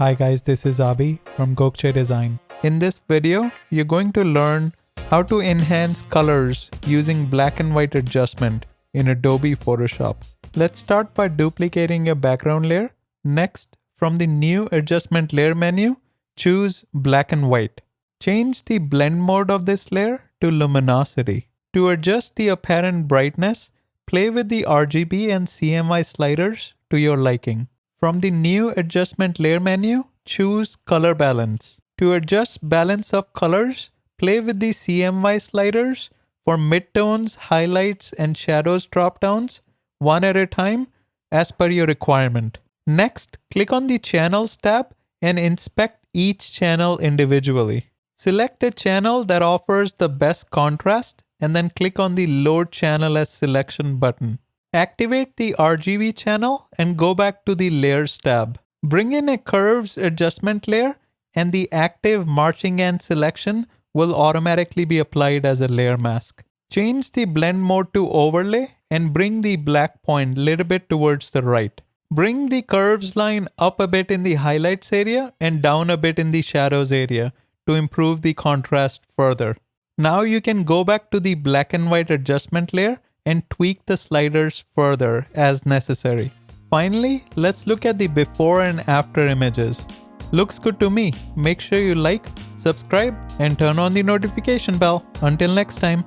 Hi guys, this is Abi from Gokche Design. In this video, you're going to learn how to enhance colors using black and white adjustment in Adobe Photoshop. Let's start by duplicating a background layer. Next, from the new adjustment layer menu, choose black and white. Change the blend mode of this layer to luminosity. To adjust the apparent brightness, play with the RGB and CMY sliders to your liking. From the new adjustment layer menu, choose color balance. To adjust balance of colors, play with the CMY sliders for midtones, highlights, and shadows drop-downs, one at a time as per your requirement. Next, click on the Channels tab and inspect each channel individually. Select a channel that offers the best contrast and then click on the Load Channel as Selection button. Activate the RGB channel and go back to the Layers tab. Bring in a Curves adjustment layer and the active marching ant selection will automatically be applied as a layer mask. Change the blend mode to overlay and bring the black point a little bit towards the right. Bring the curves line up a bit in the highlights area and down a bit in the shadows area to improve the contrast further. Now you can go back to the black and white adjustment layer and tweak the sliders further as necessary. Finally, let's look at the before and after images. Looks good to me. Make sure you like, subscribe, and turn on the notification bell. Until next time.